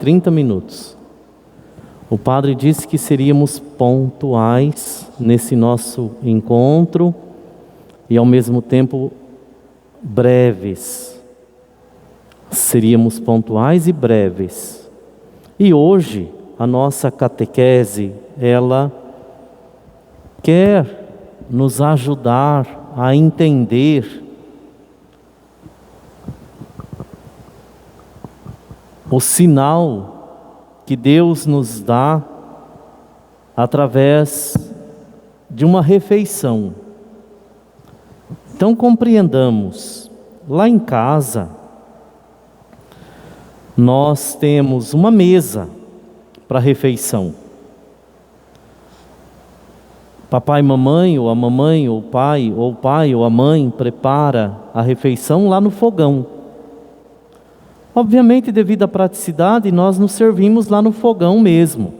30 minutos. O padre disse que seríamos pontuais nesse nosso encontro e ao mesmo tempo breves. Seríamos pontuais e breves. E hoje a nossa catequese, ela quer nos ajudar a entender o sinal que Deus nos dá através de uma refeição. Então compreendamos, lá em casa nós temos uma mesa para refeição. Papai e mamãe, ou a mamãe, ou o pai ou a mãe prepara a refeição lá no fogão. Obviamente, devido à praticidade, nós nos servimos lá no fogão mesmo.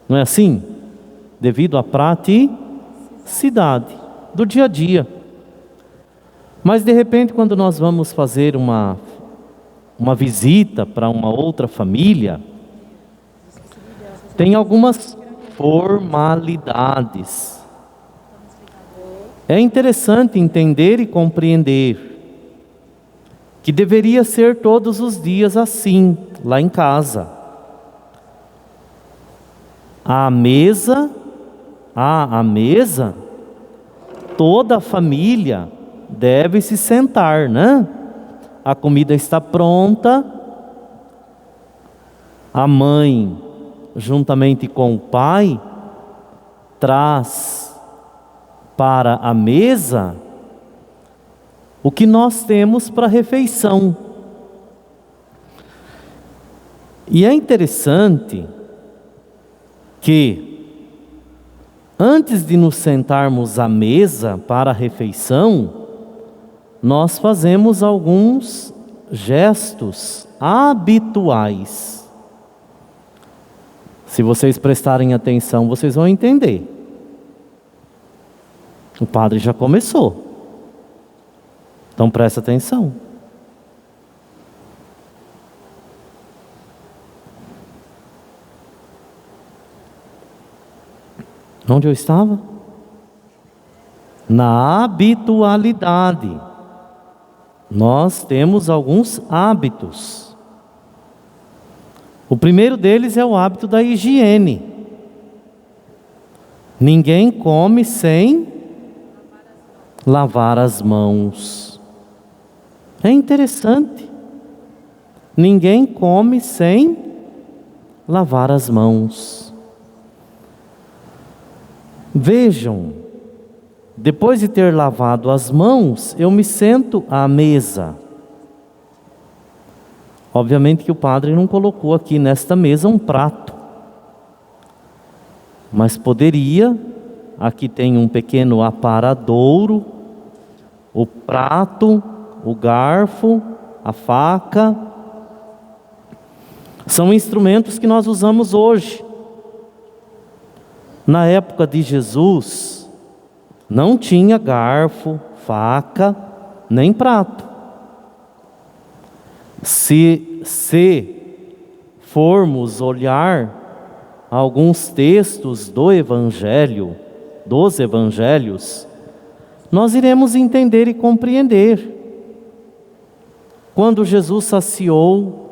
Não é assim? Devido à praticidade do dia a dia. Mas de repente, quando nós vamos fazer uma visita para uma outra família, tem algumas formalidades. É interessante entender e compreender que deveria ser todos os dias assim, lá em casa. À mesa, toda a família deve se sentar, né? A comida está pronta, a mãe, juntamente com o pai, traz para a mesa o que nós temos para a refeição. E é interessante que, antes de nos sentarmos à mesa para a refeição, nós fazemos alguns gestos habituais. Se vocês prestarem atenção, vocês vão entender. O padre já começou. Então presta atenção. Onde eu estava? Na habitualidade. Nós temos alguns hábitos. O primeiro deles é o hábito da higiene. Ninguém come sem lavar as mãos. É interessante. Ninguém come sem lavar as mãos. Vejam, depois de ter lavado as mãos, eu me sento à mesa. Obviamente que o padre não colocou aqui nesta mesa um prato. Mas poderia, aqui tem um pequeno aparadouro, o prato, o garfo, a faca, são instrumentos que nós usamos hoje. Na época de Jesus, não tinha garfo, faca, nem prato. Se formos olhar alguns textos dos evangelhos, nós iremos entender e compreender. Quando Jesus saciou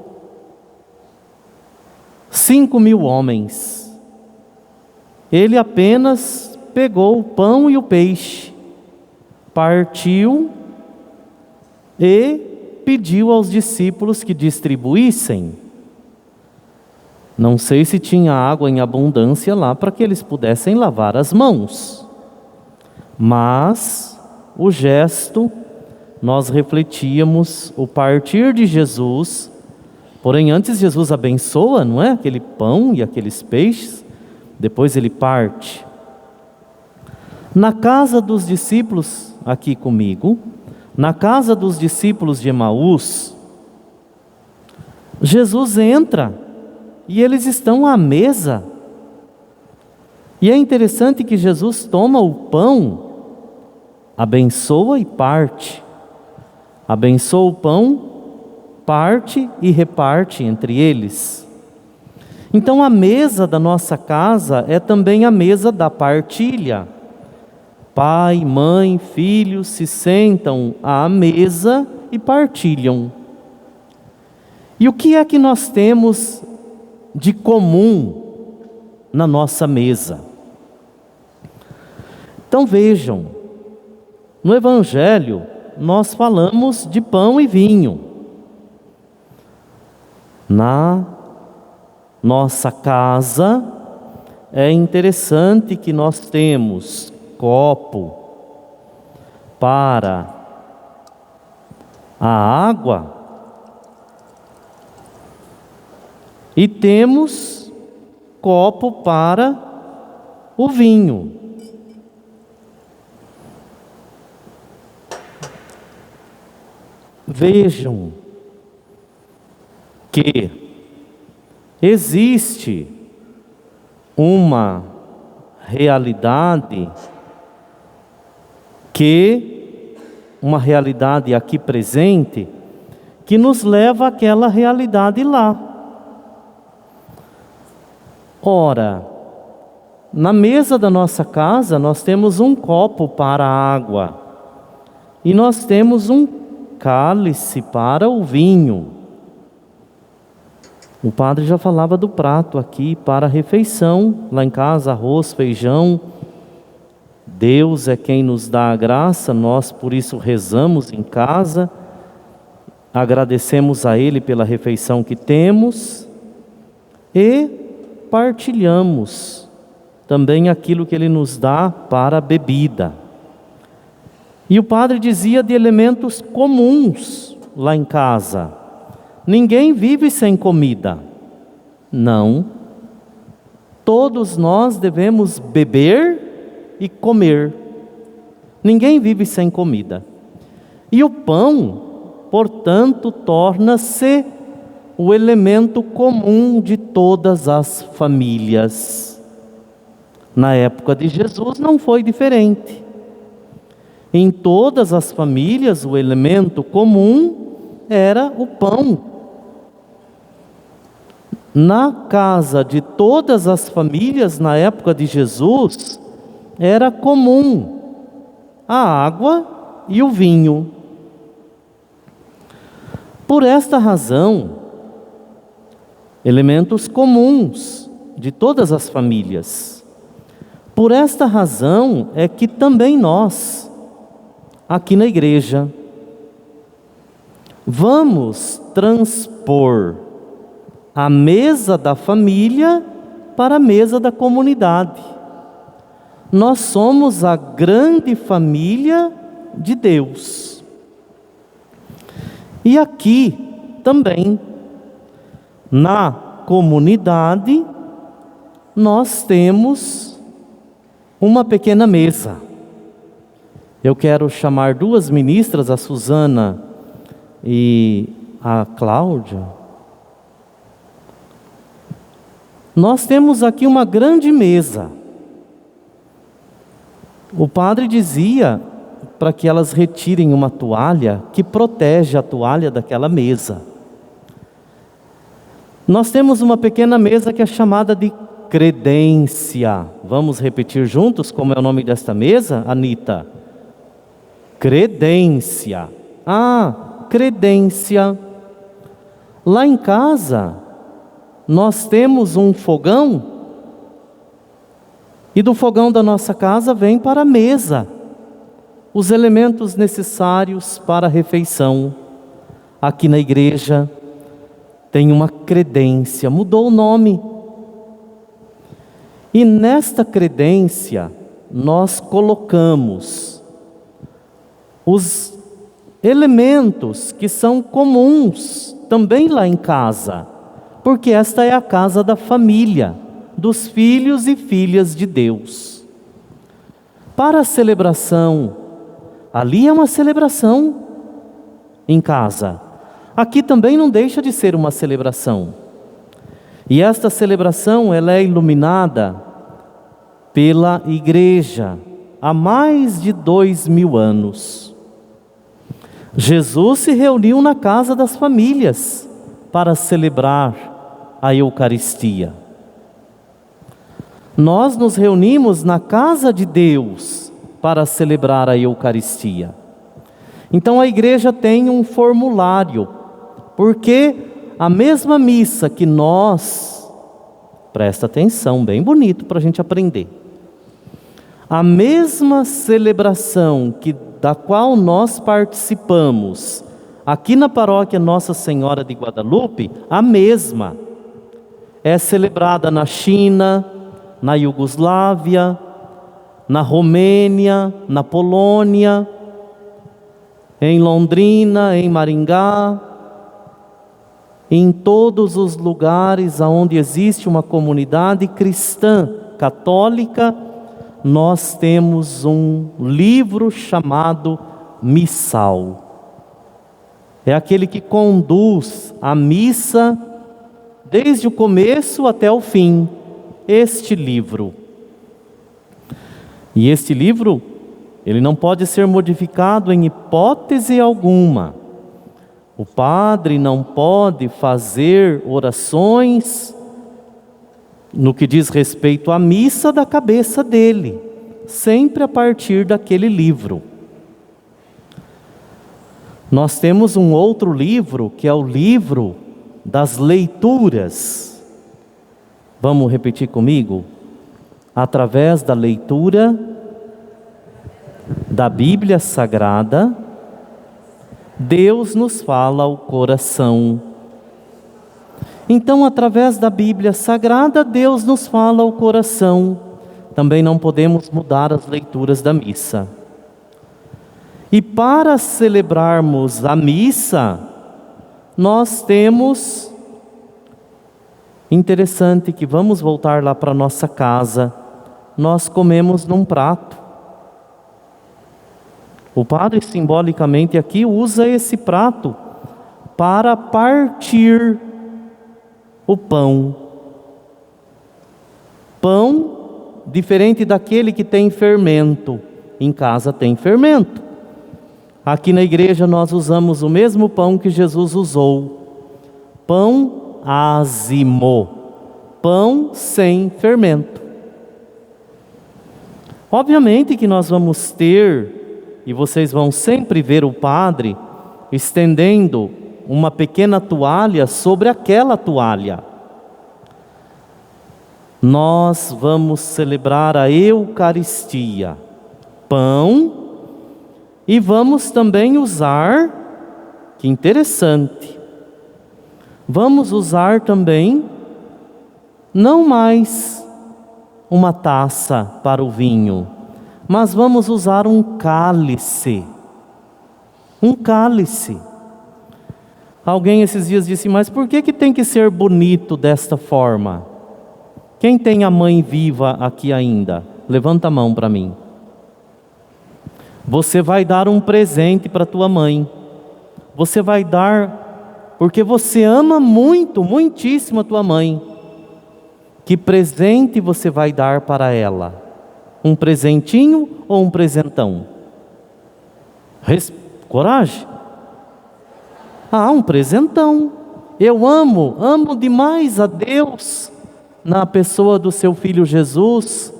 5.000 homens, ele apenas pegou o pão e o peixe, partiu e pediu aos discípulos que distribuíssem. Não sei se tinha água em abundância lá para que eles pudessem lavar as mãos, mas o gesto, nós refletíamos o partir de Jesus. Porém, antes Jesus abençoa, não é? Aquele pão e aqueles peixes, depois ele parte. Na casa dos discípulos, aqui comigo, na casa dos discípulos de Emaús, Jesus entra e eles estão à mesa. E é interessante que Jesus toma o pão, abençoa e parte. Abençoa o pão, parte e reparte entre eles. Então a mesa da nossa casa é também a mesa da partilha. Pai, mãe, filhos se sentam à mesa e partilham. E o que é que nós temos de comum na nossa mesa? Então vejam, no Evangelho nós falamos de pão e vinho. Na nossa casa é interessante que nós temos copo para a água e temos copo para o vinho. Vejam que existe uma realidade aqui presente, que nos leva àquela realidade lá. Ora, na mesa da nossa casa nós temos um copo para a água e nós temos um cálice para o vinho. O padre já falava do prato aqui para a refeição, lá em casa, arroz, feijão. Deus é quem nos dá a graça, nós por isso rezamos em casa, agradecemos a Ele pela refeição que temos e partilhamos também aquilo que Ele nos dá para a bebida. E o padre dizia de elementos comuns lá em casa. Ninguém vive sem comida. Não. Todos nós devemos beber e comer. Ninguém vive sem comida. E o pão, portanto, torna-se o elemento comum de todas as famílias. Na época de Jesus não foi diferente. Em todas as famílias, o elemento comum era o pão. Na casa de todas as famílias, na época de Jesus, era comum a água e o vinho. Por esta razão, elementos comuns de todas as famílias. Por esta razão é que também nós, aqui na igreja, vamos transpor a mesa da família para a mesa da comunidade. Nós somos a grande família de Deus. E aqui também, na comunidade, nós temos uma pequena mesa. Eu quero chamar duas ministras, a Suzana e a Cláudia. Nós temos aqui uma grande mesa. O padre dizia para que elas retirem uma toalha que protege a toalha daquela mesa. Nós temos uma pequena mesa que é chamada de credência. Vamos repetir juntos como é o nome desta mesa, Anita? Credência. Credência. Lá em casa, nós temos um fogão, e do fogão da nossa casa vem para a mesa os elementos necessários para a refeição. Aqui na igreja tem uma credência, mudou o nome. E nesta credência nós colocamos os elementos que são comuns também lá em casa, porque esta é a casa da família, dos filhos e filhas de Deus. Para a celebração, ali é uma celebração em casa. Aqui também não deixa de ser uma celebração. E esta celebração, ela é iluminada pela igreja há mais de 2000 anos. Jesus se reuniu na casa das famílias para celebrar a Eucaristia. Nós nos reunimos na casa de Deus para celebrar a Eucaristia. Então a igreja tem um formulário, porque a mesma missa que nós, presta atenção, bem bonito para a gente aprender, a mesma celebração da qual nós participamos aqui na paróquia Nossa Senhora de Guadalupe, a mesma é celebrada na China, na Iugoslávia, na Romênia, na Polônia, em Londrina, em Maringá, em todos os lugares onde existe uma comunidade cristã, católica, nós temos um livro chamado missal. É aquele que conduz a missa desde o começo até o fim, este livro. E este livro, ele não pode ser modificado em hipótese alguma. O padre não pode fazer orações no que diz respeito à missa da cabeça dele, sempre a partir daquele livro. Nós temos um outro livro, que é o livro das leituras. Vamos repetir comigo? Através da leitura da Bíblia Sagrada, Deus nos fala ao coração. Então, através da Bíblia Sagrada, Deus nos fala ao coração. Também não podemos mudar as leituras da missa. E para celebrarmos a missa, nós temos, interessante que vamos voltar lá para nossa casa, nós comemos num prato. O padre simbolicamente aqui usa esse prato para partir o pão. Pão diferente daquele que tem fermento. Em casa tem fermento. Aqui na igreja nós usamos o mesmo pão que Jesus usou. Pão ázimo. Pão sem fermento. Obviamente que nós vamos ter, e vocês vão sempre ver o padre estendendo uma pequena toalha sobre aquela toalha. Nós vamos celebrar a Eucaristia, pão, e vamos também usar, que interessante, vamos usar também, não mais uma taça para o vinho, mas vamos usar um cálice. Um cálice. Alguém esses dias disse, mas por que tem que ser bonito desta forma? Quem tem a mãe viva aqui ainda? Levanta a mão para mim. Você vai dar um presente para tua mãe. Você vai dar, porque você ama muito, muitíssimo a tua mãe. Que presente você vai dar para ela? Um presentinho ou um presentão? Coragem? Ah, um presentão. Eu amo demais a Deus na pessoa do seu Filho Jesus,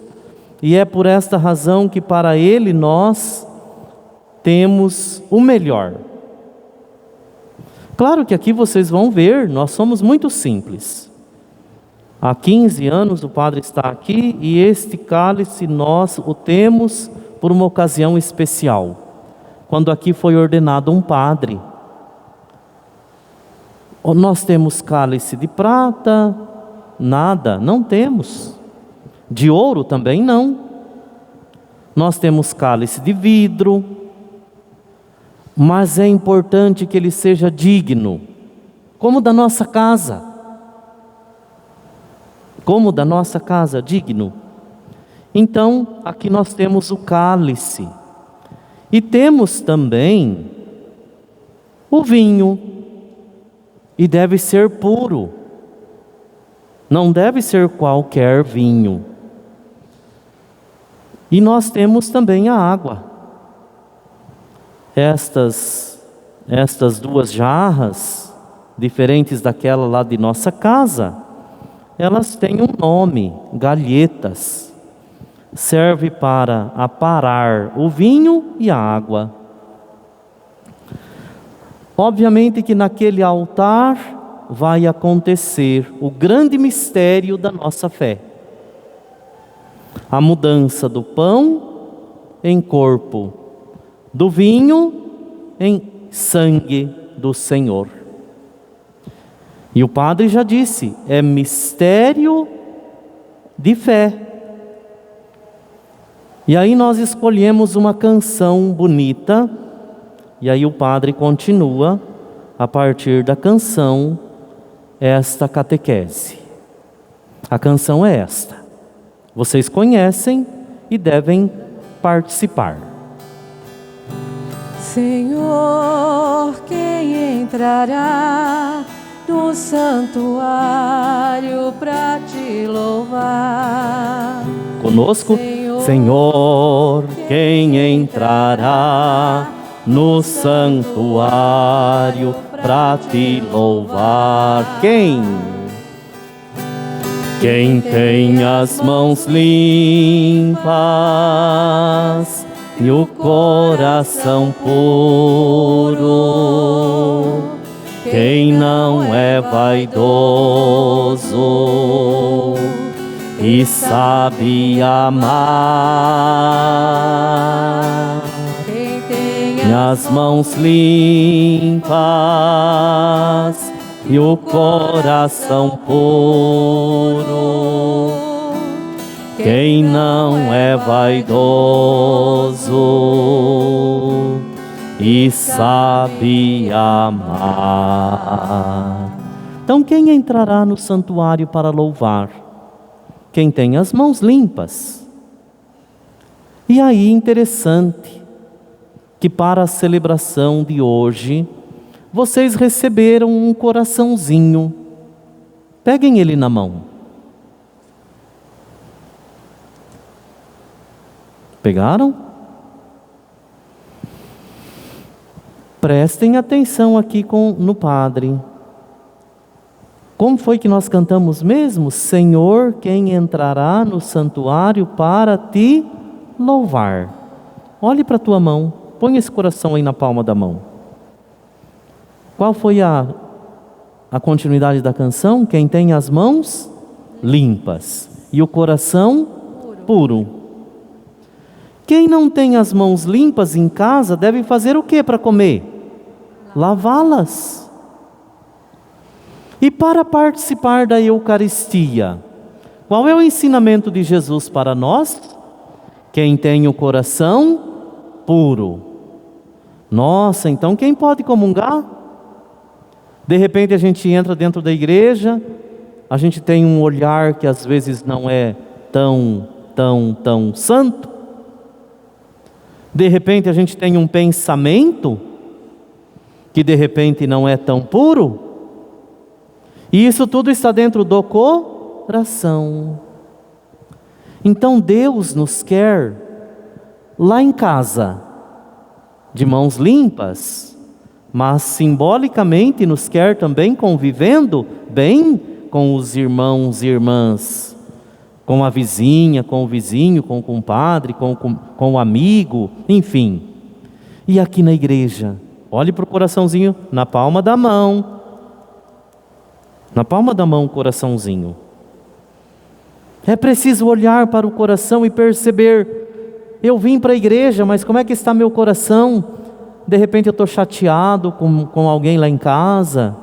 e é por esta razão que para Ele nós temos o melhor. Claro que aqui vocês vão ver, nós somos muito simples. Há 15 anos o padre está aqui e este cálice nós o temos por uma ocasião especial. Quando aqui foi ordenado um padre. Nós temos cálice de prata, nada, não temos. De ouro também não. Nós temos cálice de vidro, mas é importante que ele seja digno, como da nossa casa. Como da nossa casa, digno. Então, aqui nós temos o cálice. E temos também o vinho. E deve ser puro. Não deve ser qualquer vinho. E nós temos também a água. Estas estas duas jarras, diferentes daquela lá de nossa casa, elas têm um nome, galhetas. Serve para aparar o vinho e a água. Obviamente que naquele altar vai acontecer o grande mistério da nossa fé. A mudança do pão em corpo, do vinho em sangue do Senhor. E o padre já disse, é mistério de fé. E aí nós escolhemos uma canção bonita, e aí o padre continua, a partir da canção, esta catequese. A canção é esta. Vocês conhecem e devem participar. Senhor, quem entrará no santuário para te louvar? Conosco, Senhor, quem entrará no santuário para te louvar? Quem? Quem tem as mãos limpas e o coração puro, quem não é vaidoso e sabe amar. Quem tem as mãos limpas e o coração puro, quem não é vaidoso e sabe amar. Então quem entrará no santuário para louvar? Quem tem as mãos limpas. E aí interessante que para a celebração de hoje vocês receberam um coraçãozinho. Peguem ele na mão. Pegaram? Prestem atenção aqui no padre. Como foi que nós cantamos mesmo? Senhor, quem entrará no santuário para te louvar? Olhe para a tua mão. Põe esse coração aí na palma da mão. Qual foi a continuidade da canção? Quem tem as mãos limpas e o coração puro. Quem não tem as mãos limpas em casa deve fazer o que para comer? Lavá-las. E para participar da Eucaristia, qual é o ensinamento de Jesus para nós? Quem tem o coração puro. Nossa, então quem pode comungar? De repente a gente entra dentro da igreja, a gente tem um olhar que às vezes não é tão santo. De repente a gente tem um pensamento que de repente não é tão puro. E isso tudo está dentro do coração. Então Deus nos quer lá em casa, de mãos limpas, mas simbolicamente nos quer também convivendo bem com os irmãos e irmãs, com a vizinha, com o vizinho, com o compadre, com o amigo, enfim. E aqui na igreja, olhe para o coraçãozinho na palma da mão. Na palma da mão o coraçãozinho. É preciso olhar para o coração e perceber, eu vim para a igreja, mas como é que está meu coração? De repente eu estou chateado com alguém lá em casa.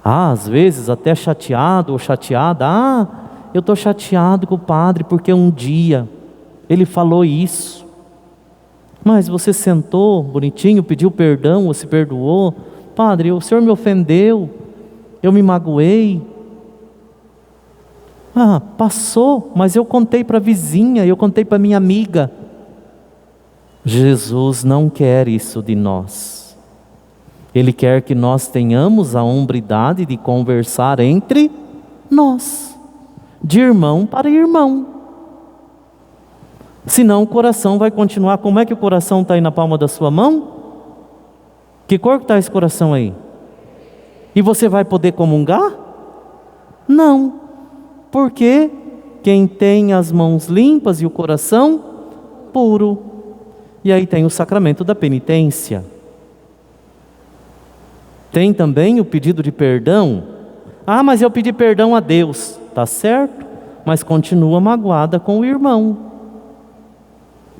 Às vezes até chateado ou chateada. Eu estou chateado com o padre porque um dia ele falou isso. Mas você sentou bonitinho, pediu perdão ou se perdoou? Padre, o senhor me ofendeu, eu me magoei. Passou, mas eu contei para a vizinha, eu contei para minha amiga. Jesus não quer isso de nós. Ele quer que nós tenhamos a hombridade de conversar entre nós, de irmão para irmão. Senão o coração vai continuar. Como é que o coração está aí na palma da sua mão? Que cor que está esse coração aí? E você vai poder comungar? Não, porque quem tem as mãos limpas e o coração puro. E aí tem o sacramento da penitência. Tem também o pedido de perdão. Ah, mas eu pedi perdão a Deus. Tá certo, mas continua magoada com o irmão.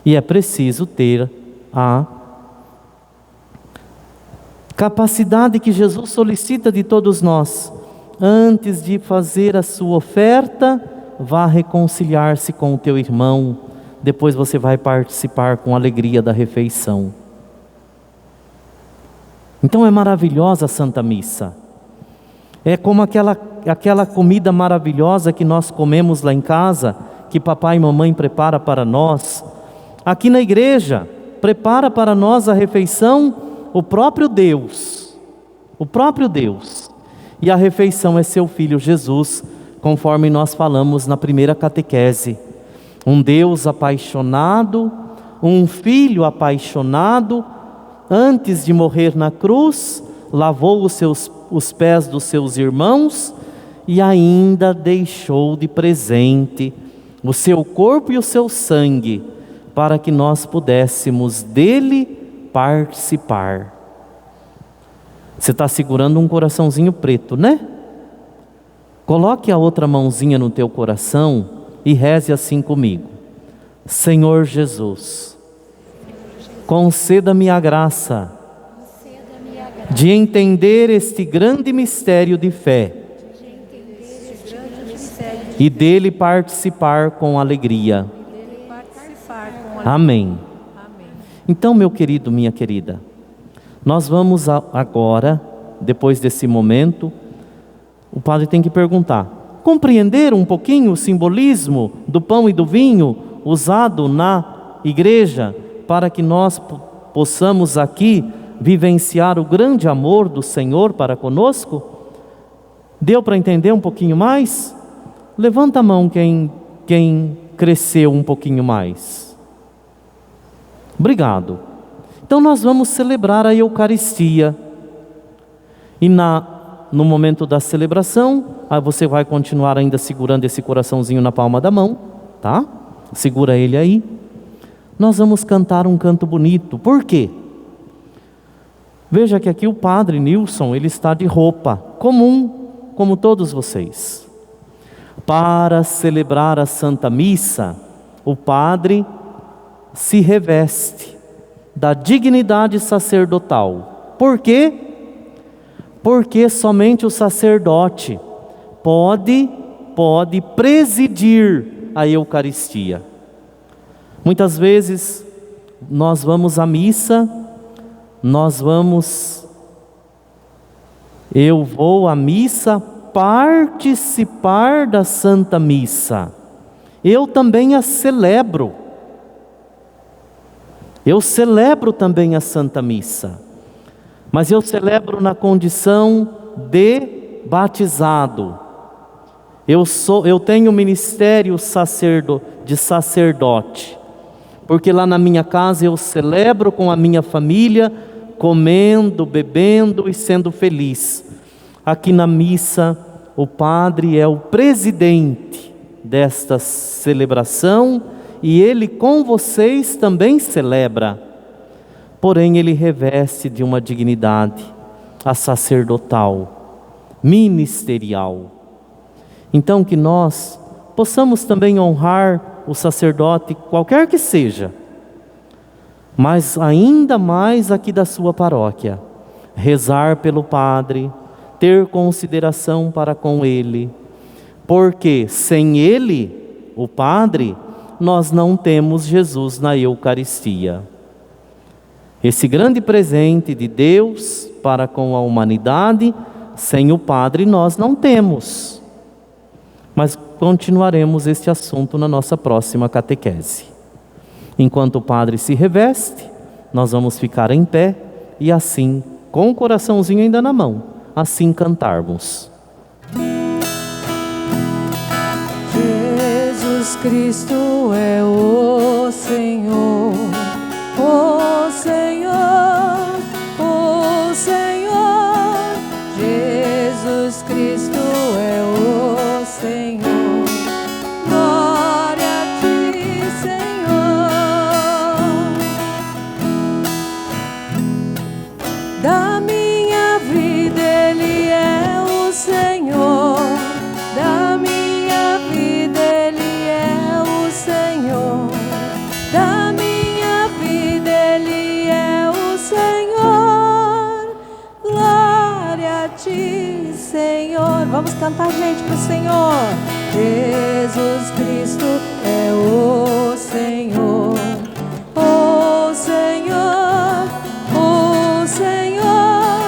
E é preciso ter a capacidade que Jesus solicita de todos nós. Antes de fazer a sua oferta, vá reconciliar-se com o teu irmão. Depois você vai participar com alegria da refeição. Então é maravilhosa a Santa Missa. É como aquela comida maravilhosa que nós comemos lá em casa, que papai e mamãe prepara para nós. Aqui na igreja, prepara para nós a refeição o próprio Deus. O próprio Deus. E a refeição é seu Filho Jesus, conforme nós falamos na primeira catequese. Um Deus apaixonado, um Filho apaixonado, antes de morrer na cruz, lavou os pés dos seus irmãos e ainda deixou de presente o seu corpo e o seu sangue, para que nós pudéssemos dele participar. Você está segurando um coraçãozinho preto, né? Coloque a outra mãozinha no teu coração e reze assim comigo. Senhor Jesus, conceda-me a graça de entender este grande mistério de fé e dele participar com alegria. Amém. Então, meu querido, minha querida, nós vamos agora, depois desse momento, o padre tem que perguntar: compreender um pouquinho o simbolismo do pão e do vinho usado na igreja, para que nós possamos aqui vivenciar o grande amor do Senhor para conosco? Deu para entender um pouquinho mais? Levanta a mão quem cresceu um pouquinho mais. Obrigado. Então nós vamos celebrar a Eucaristia. E no momento da celebração, você vai continuar ainda segurando esse coraçãozinho na palma da mão, tá? Segura ele aí. Nós vamos cantar um canto bonito. Por quê? Veja que aqui o padre Nilson, ele está de roupa comum, como todos vocês. Para celebrar a Santa Missa, o padre se reveste da dignidade sacerdotal. Por quê? Porque somente o sacerdote pode presidir a Eucaristia. Muitas vezes nós vamos à missa, eu vou à missa participar da Santa Missa. Eu também a celebro. Eu celebro também a Santa Missa, mas eu celebro na condição de batizado. Eu tenho o ministério de sacerdote, porque lá na minha casa eu celebro com a minha família, comendo, bebendo e sendo feliz. Aqui na missa, o padre é o presidente desta celebração, e ele com vocês também celebra, porém ele reveste de uma dignidade, a sacerdotal, ministerial. Então que nós possamos também honrar o sacerdote, qualquer que seja, mas ainda mais aqui da sua paróquia, rezar pelo padre, ter consideração para com ele, porque sem ele, o padre, nós não temos Jesus na Eucaristia. Esse grande presente de Deus para com a humanidade, sem o padre nós não temos. Mas continuaremos este assunto na nossa próxima catequese. Enquanto o padre se reveste, nós vamos ficar em pé e assim, com o coraçãozinho ainda na mão, assim cantarmos. Jesus Cristo é o Senhor, o Senhor, o cantar, gente, pro Senhor. Jesus Cristo é o Senhor. O Senhor, o Senhor.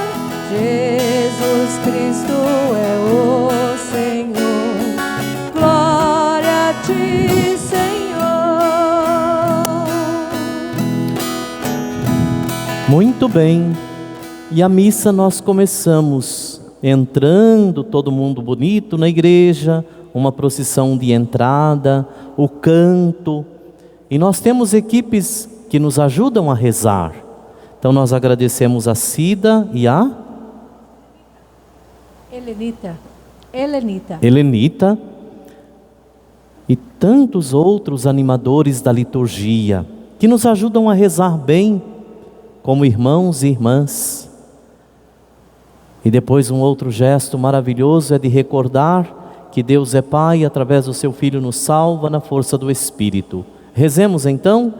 Jesus Cristo é o Senhor. Glória a ti, Senhor. Muito bem. E a missa nós começamos entrando, todo mundo bonito na igreja, uma procissão de entrada, o canto. E nós temos equipes que nos ajudam a rezar. Então nós agradecemos a Cida e a Helenita e tantos outros animadores da liturgia que nos ajudam a rezar bem, como irmãos e irmãs. E depois um outro gesto maravilhoso é de recordar que Deus é Pai e através do seu Filho nos salva na força do Espírito. Rezemos então,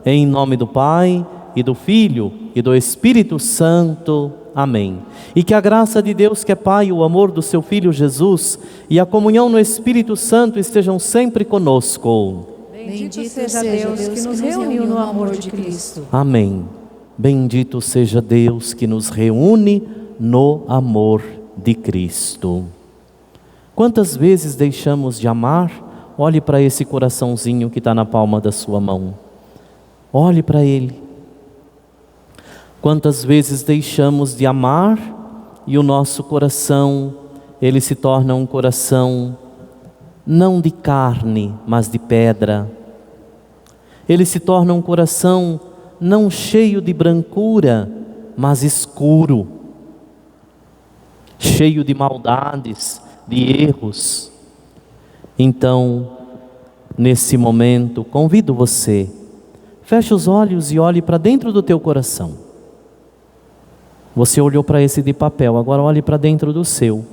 em nome do Pai e do Filho e do Espírito Santo. Amém. E que a graça de Deus que é Pai, o amor do seu Filho Jesus e a comunhão no Espírito Santo estejam sempre conosco. Bendito seja Deus que nos reuniu no amor de Cristo. Amém. Bendito seja Deus que nos reúne no amor de Cristo. Quantas vezes deixamos de amar? Olhe para esse coraçãozinho que está na palma da sua mão. Olhe para ele. Quantas vezes deixamos de amar e o nosso coração, ele se torna um coração não de carne, mas de pedra. Ele se torna um coração não cheio de brancura, mas escuro, cheio de maldades, de erros. Então, nesse momento, convido você, feche os olhos e olhe para dentro do teu coração. Você olhou para esse de papel, agora olhe para dentro do seu.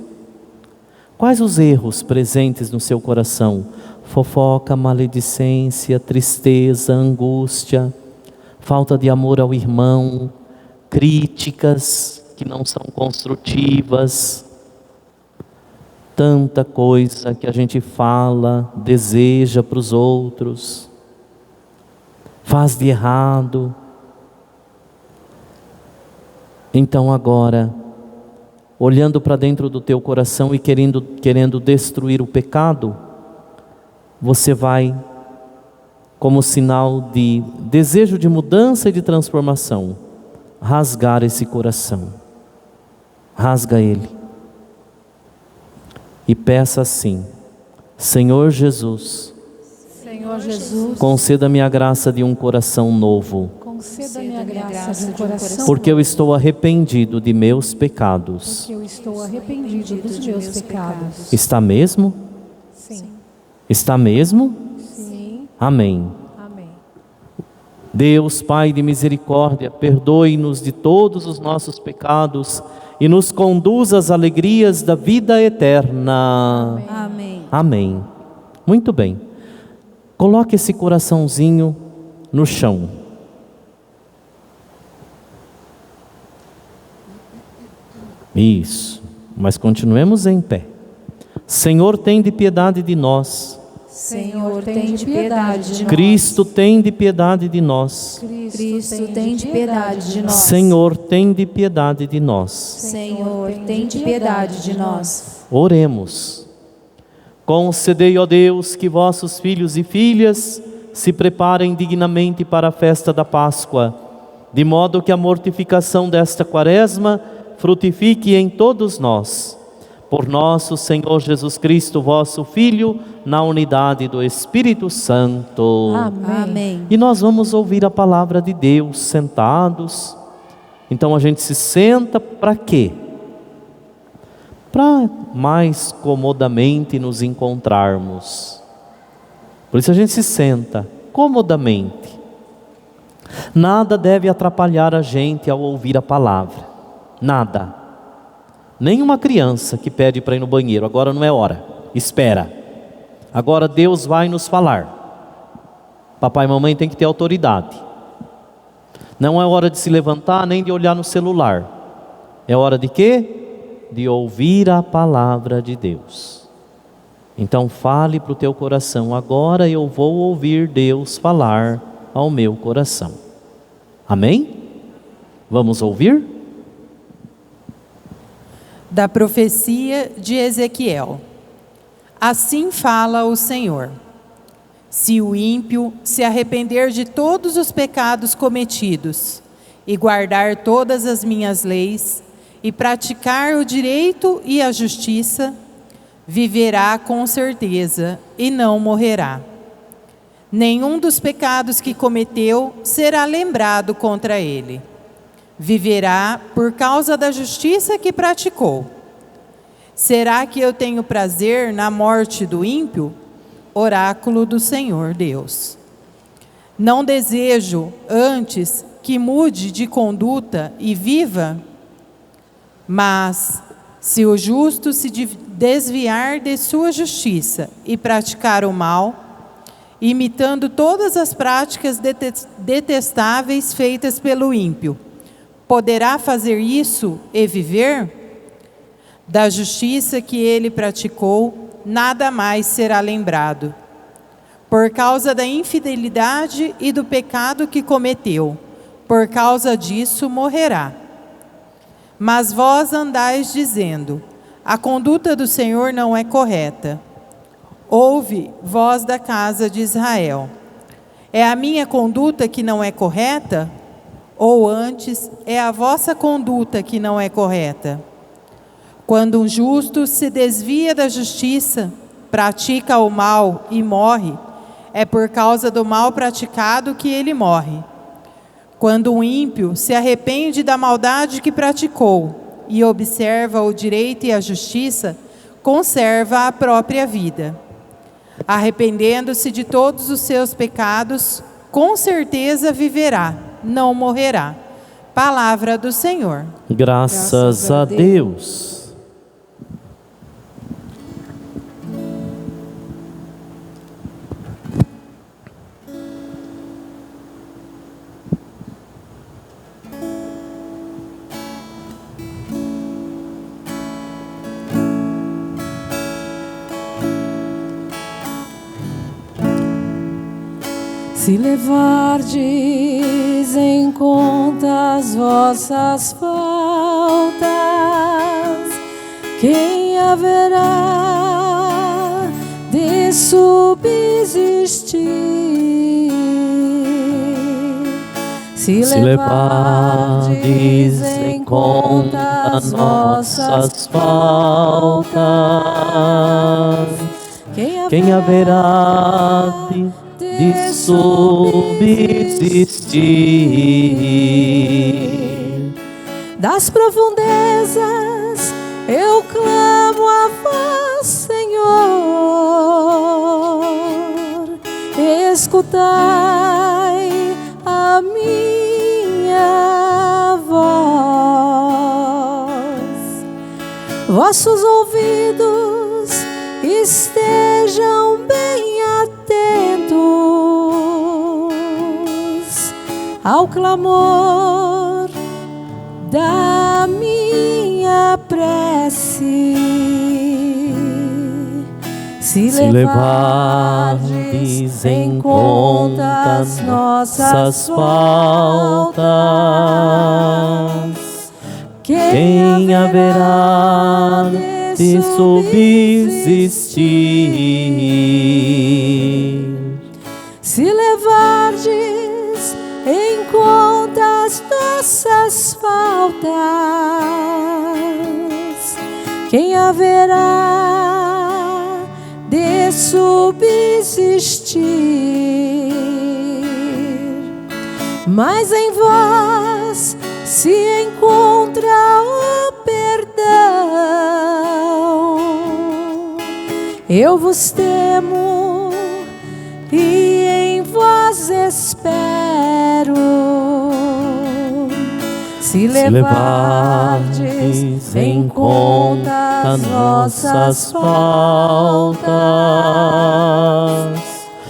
Quais os erros presentes no seu coração? Fofoca, maledicência, tristeza, angústia, falta de amor ao irmão, críticas que não são construtivas, tanta coisa que a gente fala, deseja para os outros, faz de errado. Então agora, olhando para dentro do teu coração e querendo destruir o pecado, você vai, como sinal de desejo de mudança e de transformação, rasgar esse coração. Rasga ele. E peça assim: Senhor Jesus, conceda-me a graça de um coração novo. Conceda-me a graça de um coração, porque eu estou arrependido de meus pecados. porque eu estou arrependido dos meus pecados. Está mesmo? Sim. Está mesmo? Sim. Amém. Amém. Deus, Pai de misericórdia, perdoe-nos de todos os nossos pecados e nos conduz às alegrias da vida eterna. Amém. Amém. Muito bem. Coloque esse coraçãozinho no chão. Isso, mas continuemos em pé. Senhor, tem de piedade de nós. Senhor, tem de piedade de nós. Cristo, tem de piedade de nós. Cristo, tem de piedade de nós. Senhor, tem de piedade de nós. Senhor, tem de piedade de nós. Oremos. Concedei, ó Deus, que vossos filhos e filhas se preparem dignamente para a festa da Páscoa, de modo que a mortificação desta quaresma frutifique em todos nós. Por nosso Senhor Jesus Cristo, vosso Filho, na unidade do Espírito Santo. Amém. E nós vamos ouvir a palavra de Deus sentados. Então a gente se senta para quê? Para mais comodamente nos encontrarmos. Por isso a gente se senta comodamente. Nada deve atrapalhar a gente ao ouvir a palavra. Nada. Nem uma criança que pede para ir no banheiro, agora não é hora, espera. Agora Deus vai nos falar. Papai e mamãe tem que ter autoridade. Não é hora de se levantar nem de olhar no celular. É hora de quê? de ouvir a palavra de Deus. Então fale para o teu coração: agora eu vou ouvir Deus falar ao meu coração. Amém? Vamos ouvir? Da profecia de Ezequiel. Assim fala o Senhor: se o ímpio se arrepender de todos os pecados cometidos e guardar todas as minhas leis e praticar o direito e a justiça, viverá com certeza e não morrerá. Nenhum dos pecados que cometeu será lembrado contra ele. Viverá por causa da justiça que praticou. Será que eu tenho prazer na morte do ímpio? Oráculo do Senhor Deus. Não desejo, antes, que mude de conduta e viva? Mas, se o justo se desviar de sua justiça e praticar o mal, imitando todas as práticas detestáveis feitas pelo ímpio, poderá fazer isso e viver? Da justiça que ele praticou, nada mais será lembrado. Por causa da infidelidade e do pecado que cometeu, por causa disso morrerá. Mas vós andais dizendo: a conduta do Senhor não é correta. Ouve, vós da casa de Israel: é a minha conduta que não é correta? Ou antes, é a vossa conduta que não é correta? Quando um justo se desvia da justiça, pratica o mal e morre, é por causa do mal praticado que ele morre. Quando um ímpio se arrepende da maldade que praticou e observa o direito e a justiça, conserva a própria vida. Arrependendo-se de todos os seus pecados, com certeza viverá, não morrerá. Palavra do Senhor. Graças a Deus. Se levardes em conta as vossas faltas, quem haverá de subsistir? Se levardes em conta as vossas faltas, quem haverá de subsistir? Das profundezas eu clamo a vós, Senhor, escutai a minha voz. Vossos ouvidos estejam bem atentos ao clamor da minha prece. Se levardes em conta as nossas faltas, quem haverá de subsistir? Se levardes em conta as nossas faltas, quem haverá de subsistir? Mas em vós se encontra o perdão. Eu vos temo e em vós espero. Se levardes em conta as nossas faltas,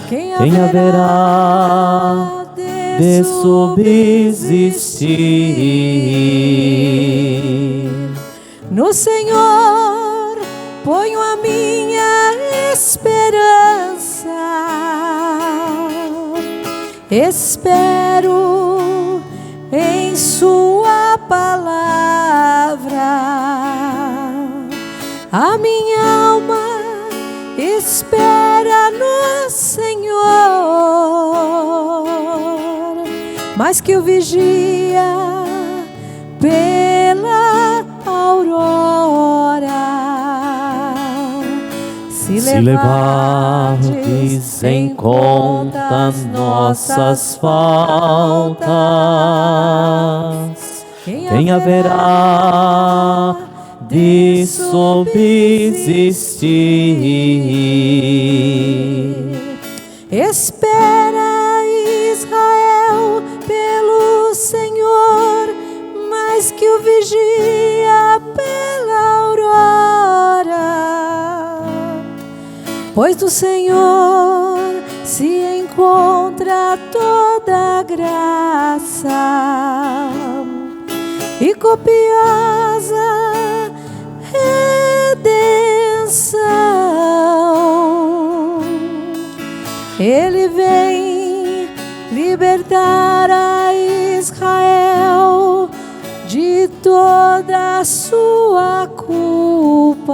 quem haverá de subsistir? No Senhor ponho a minha esperança. Espero em Sua palavra. A minha alma espera no Senhor, mais que o vigia pela aurora. Se levardes em conta nossas faltas, quem haverá de subsistir? Espera, Israel, pelo Senhor, mais que o vigia pela aurora. Pois do Senhor se encontra toda graça e copiosa redenção. Ele vem libertar a Israel de toda a sua culpa.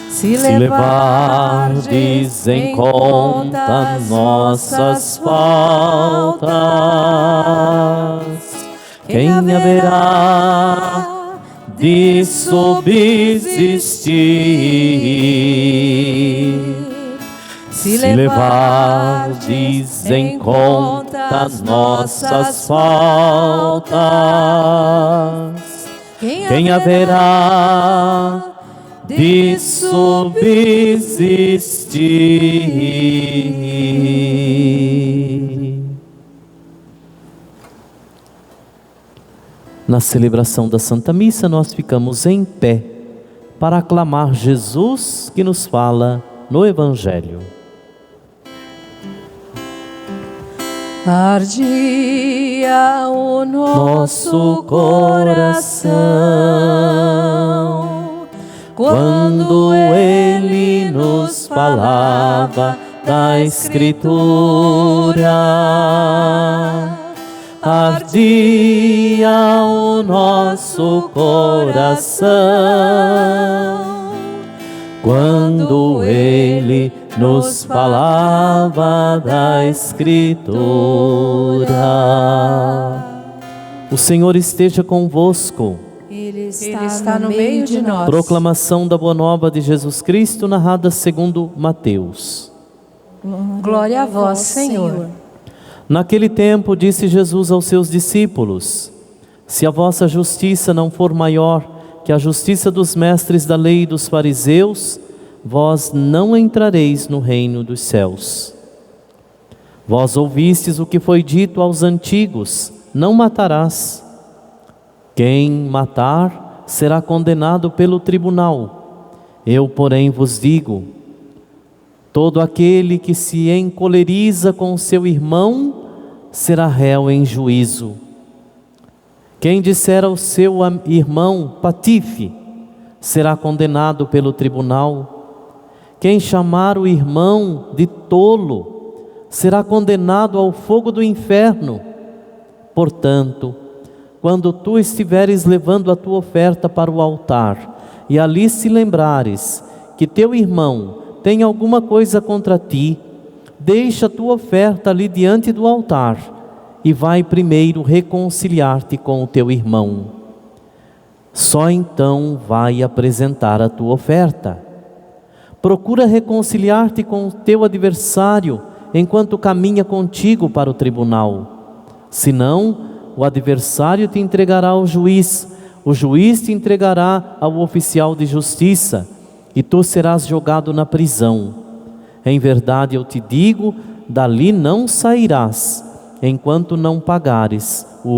Se levardes em conta nossas faltas, quem haverá de subsistir? Se levardes em conta nossas faltas, quem haverá de subsistir? Na celebração da Santa Missa, nós ficamos em pé para aclamar Jesus que nos fala no Evangelho. Ardia o nosso coração quando Ele nos falava da Escritura. Ardia o nosso coração quando Ele nos falava da Escritura. O Senhor esteja convosco. Ele está no meio de nós. Proclamação da Boa Nova de Jesus Cristo, narrada segundo Mateus. Glória a vós, Senhor. Naquele tempo disse Jesus aos seus discípulos: se a vossa justiça não for maior que a justiça dos mestres da lei e dos fariseus, vós não entrareis no reino dos céus. Vós ouvistes o que foi dito aos antigos: não matarás. Quem matar será condenado pelo tribunal. Eu, porém, vos digo: todo aquele que se encoleriza com seu irmão será réu em juízo. Quem disser ao seu irmão patife será condenado pelo tribunal. Quem chamar o irmão de tolo será condenado ao fogo do inferno. Portanto, quando tu estiveres levando a tua oferta para o altar e ali se lembrares que teu irmão tem alguma coisa contra ti, deixa a tua oferta ali diante do altar e vai primeiro reconciliar-te com o teu irmão. Só então vai apresentar a tua oferta. Procura reconciliar-te com o teu adversário enquanto caminha contigo para o tribunal. Senão, o adversário te entregará ao juiz, o juiz te entregará ao oficial de justiça, e tu serás jogado na prisão. Em verdade eu te digo, dali não sairás, enquanto não pagares o